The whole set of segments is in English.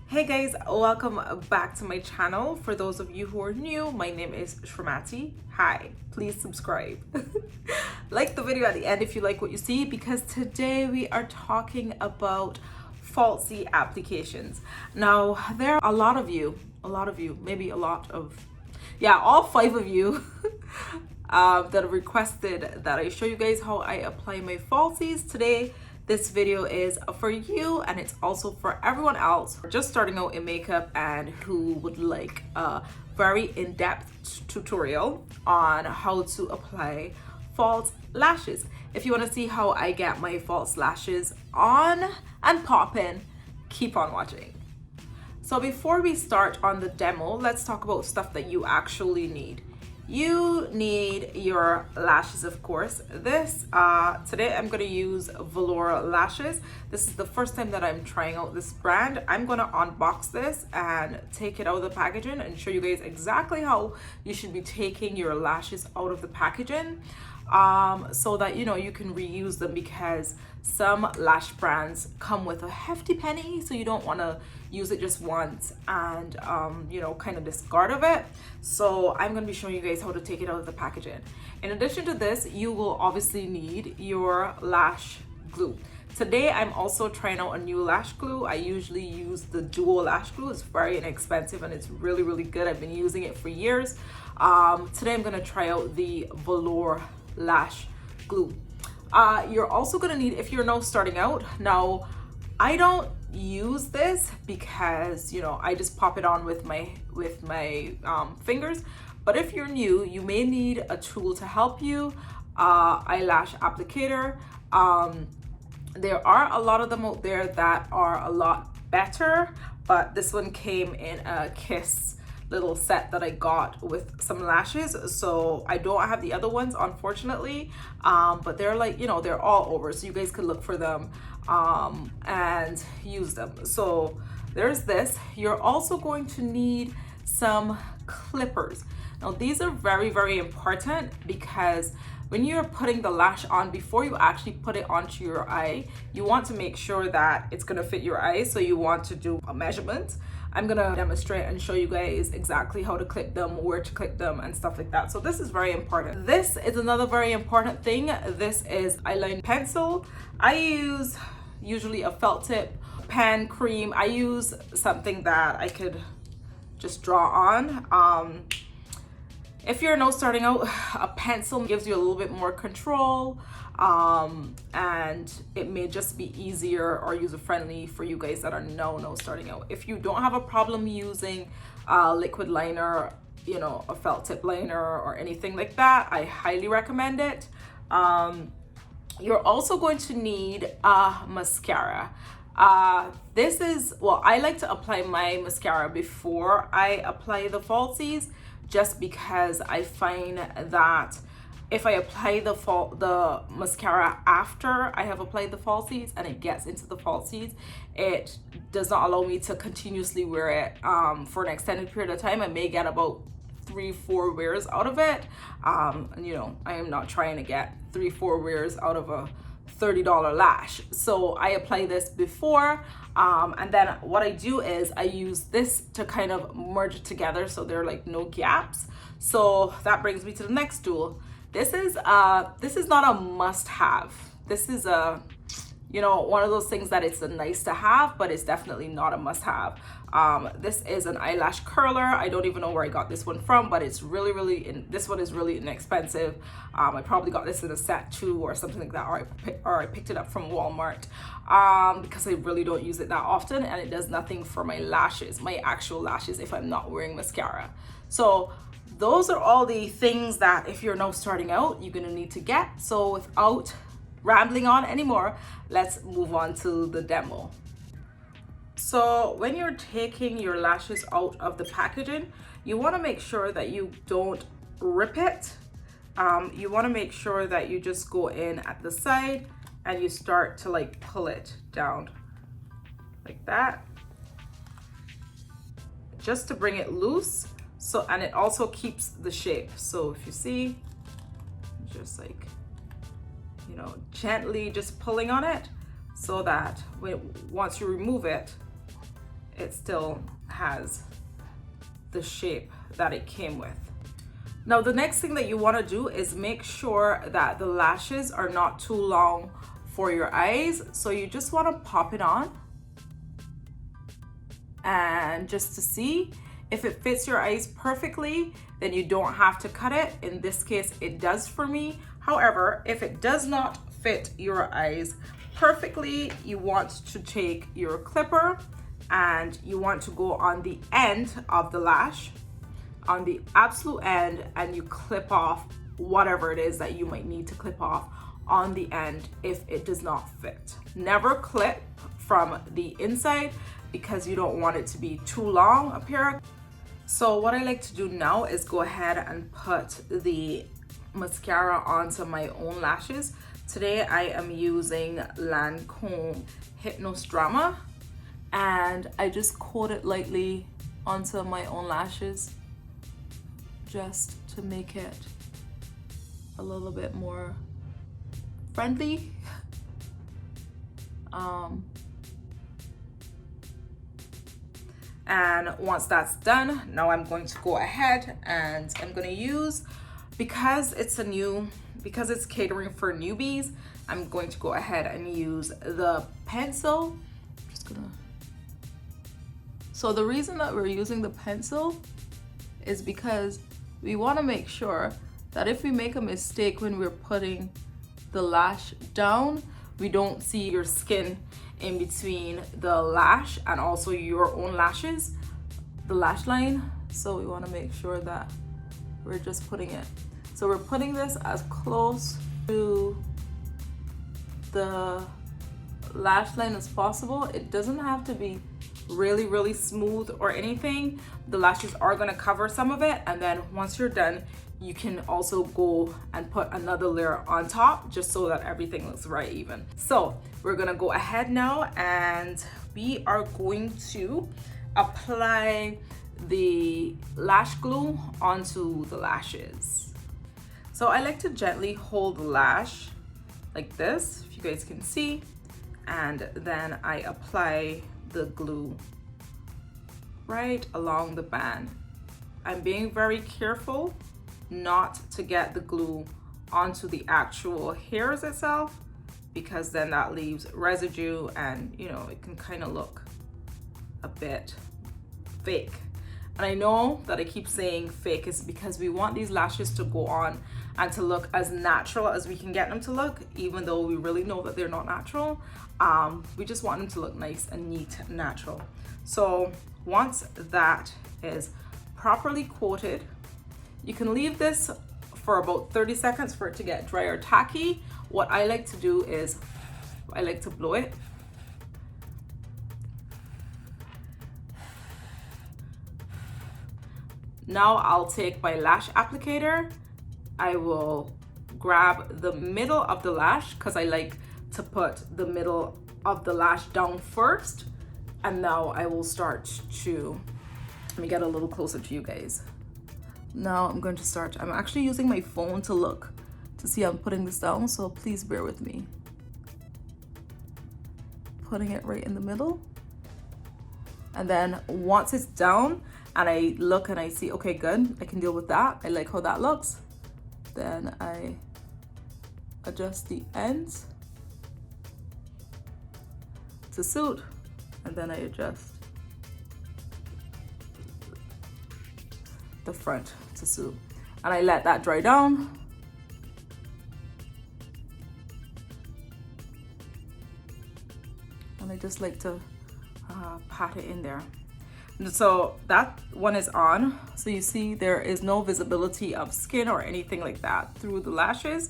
Hey guys, welcome back to my channel. For those of you who are new, my name is Shramati. Hi, please subscribe. Like the video at the end if you like what you see, because today we are talking about falsy applications. Now, there are a lot of you, maybe all 5 of you that have requested that I show you guys how I apply my falsies. Today this video is for you, and it's also for everyone else just starting out in makeup and who would like a very in-depth tutorial on how to apply false lashes. If you want to see how I get my false lashes on and popping, keep on watching. So before we start on the demo, let's talk about stuff that you actually need. You need your lashes, of course. Today I'm going to use Velour Lashes. This is the first time that I'm trying out this brand. I'm going to unbox this and take it out of the packaging and show you guys exactly how you should be taking your lashes out of the packaging, so that you can reuse them, because some lash brands come with a hefty penny, so you don't want to use it just once and kind of discard of it. So I'm going to be showing you guys how to take it out of the packaging. In addition to this, you will obviously need your lash glue. Today I'm also trying out a new lash glue. I usually use the duo lash glue. It's very inexpensive and it's really good. I've been using it for years. Today I'm going to try out the Velour Lash glue. You're also going to need, if you're now starting out, now I don't use this because I just pop it on with my fingers, but if you're new, you may need a tool to help you. Eyelash applicator. There are a lot of them out there that are a lot better, but this one came in a kiss little set that I got with some lashes, so I don't have the other ones, unfortunately, but they're like, they're all over, so you guys could look for them and use them. So there's this. You're also going to need some clippers. Now these are very important, because when you're putting the lash on, before you actually put it onto your eye, you want to make sure that it's going to fit your eye, so you want to do a measurement. I'm gonna demonstrate and show you guys exactly how to clip them, where to clip them, and stuff like that. So this is very important. This is another very important thing. This is eyeliner pencil. I use usually a felt tip pen, cream. I use something that I could just draw on. If you're now starting out, a pencil gives you a little bit more control, and it may just be easier or user-friendly for you guys that are now starting out. If you don't have a problem using a liquid liner, a felt tip liner or anything like that, I highly recommend it. You're also going to need a mascara. I like to apply my mascara before I apply the falsies, just because I find that if I apply the mascara after I have applied the falsies and it gets into the falsies, it does not allow me to continuously wear it for an extended period of time. I may get about 3-4 wears out of it. I am not trying to get 3-4 wears out of a $30 lash. So I apply this before, and then what I do is I use this to kind of merge it together, so there are like no gaps. So that brings me to the next tool. This is not a must-have. This is a one of those things that it's a nice to have, but it's definitely not a must-have. This is an eyelash curler. I don't even know where I got this one from, but it's this one is really inexpensive. I probably got this in a set too or something like that, or I picked it up from Walmart, because I really don't use it that often, and it does nothing for my lashes, my actual lashes, if I'm not wearing mascara. So those are all the things that if you're now starting out, you're gonna need to get. So without rambling on anymore, let's move on to the demo. So when you're taking your lashes out of the packaging, you want to make sure that you don't rip it. You want to make sure that you just go in at the side and you start to like pull it down like that, just to bring it loose. So, and it also keeps the shape. So if you see, just like, gently just pulling on it, so that once you remove it, it still has the shape that it came with. Now, the next thing that you want to do is make sure that the lashes are not too long for your eyes. So you just want to pop it on, and just to see if it fits your eyes perfectly, then you don't have to cut it. In this case, it does for me. However, if it does not fit your eyes perfectly, you want to take your clipper and you want to go on the end of the lash, on the absolute end, and you clip off whatever it is that you might need to clip off on the end if it does not fit. Never clip from the inside because you don't want it to be too long up here. So what I like to do now is go ahead and put the mascara onto my own lashes. Today I am using Lancome Hypnose, and I just coat it lightly onto my own lashes just to make it a little bit more friendly. And once that's done, now I'm going to go ahead and I'm going to use, because it's catering for newbies, I'm going to go ahead and use the pencil. So the reason that we're using the pencil is because we want to make sure that if we make a mistake when we're putting the lash down, we don't see your skin in between the lash and also your own lashes, the lash line. So we want to make sure that we're just putting it. So we're putting this as close to the lash line as possible. It doesn't have to be really smooth or anything. The lashes are going to cover some of it, and then once you're done, you can also go and put another layer on top just so that everything looks right even. So we're gonna go ahead now and we are going to apply the lash glue onto the lashes. So I like to gently hold the lash like this, if you guys can see, and then I apply the glue right along the band. I'm being very careful not to get the glue onto the actual hairs itself, because then that leaves residue and you know, it can kind of look a bit fake. And I know that I keep saying fake is because we want these lashes to go on and to look as natural as we can get them to look, even though we really know that they're not natural. We just want them to look nice and neat and natural. So once that is properly coated, you can leave this for about 30 seconds for it to get dry or tacky. What I like to do is I like to blow it. Now I'll take my lash applicator. I will grab the middle of the lash because I like to put the middle of the lash down first. And now I will start to, let me get a little closer to you guys. Now I'm going to start, I'm actually using my phone to look to see I'm putting this down, so please bear with me. Putting it right in the middle. And then once it's down and I look and I see, okay, good, I can deal with that. I like how that looks. Then I adjust the ends to suit, and then I adjust the front to suit, and I let that dry down. And I just like to pat it in there. And so that one is on. So you see there is no visibility of skin or anything like that through the lashes.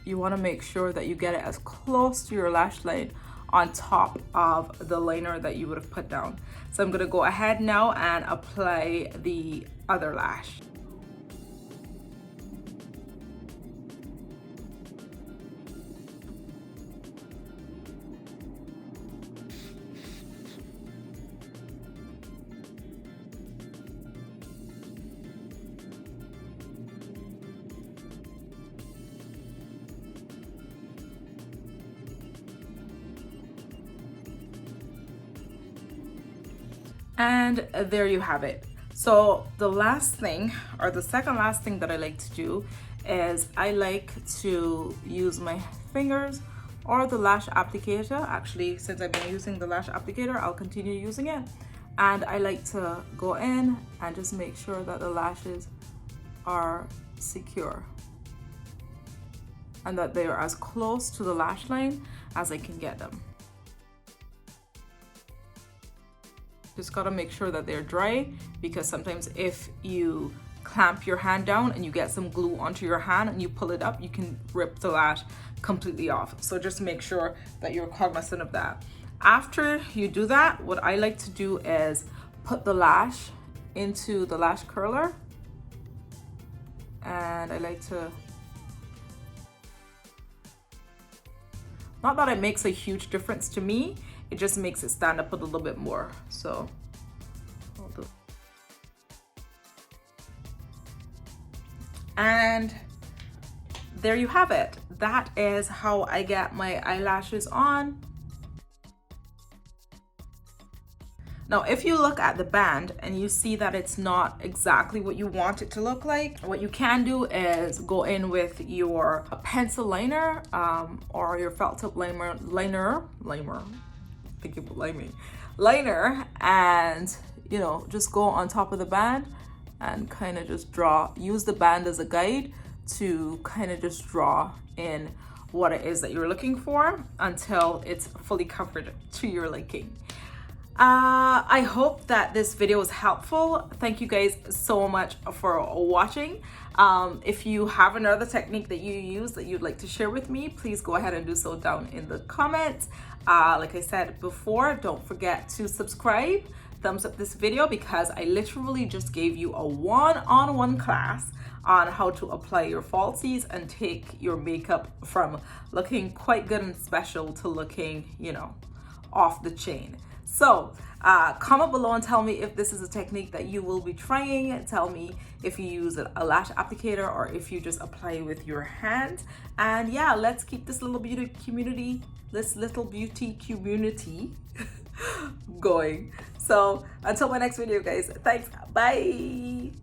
You want to make sure that you get it as close to your lash line on top of the liner that you would have put down. So I'm going to go ahead now and apply the other lash. And there you have it. So the last thing, or the second last thing that I like to do is I like to use my fingers or the lash applicator. Actually, since I've been using the lash applicator, I'll continue using it. And I like to go in and just make sure that the lashes are secure and that they are as close to the lash line as I can get them. Just gotta make sure that they're dry, because sometimes if you clamp your hand down and you get some glue onto your hand and you pull it up, you can rip the lash completely off. So just make sure that you're cognizant of that. After you do that, what I like to do is put the lash into the lash curler, and I like to, not that it makes a huge difference to me, it just makes it stand up a little bit more. So I'll do. And there you have it. That is how I get my eyelashes on. Now, if you look at the band and you see that it's not exactly what you want it to look like, what you can do is go in with your pencil liner or your felt tip liner, and you know, just go on top of the band and kind of just draw, use the band as a guide to kind of just draw in what it is that you're looking for until it's fully covered to your liking. I hope that this video was helpful. Thank you guys so much for watching. If you have another technique that you use that you'd like to share with me, please go ahead and do so down in the comments. Like I said before, don't forget to subscribe, thumbs up this video, because I literally just gave you a one-on-one class on how to apply your falsies and take your makeup from looking quite good and special to looking, you know, off the chain. So comment below and tell me if this is a technique that you will be trying. Tell me if you use a lash applicator or if you just apply it with your hands. And yeah, let's keep this little beauty community going. So until my next video, guys, thanks, bye.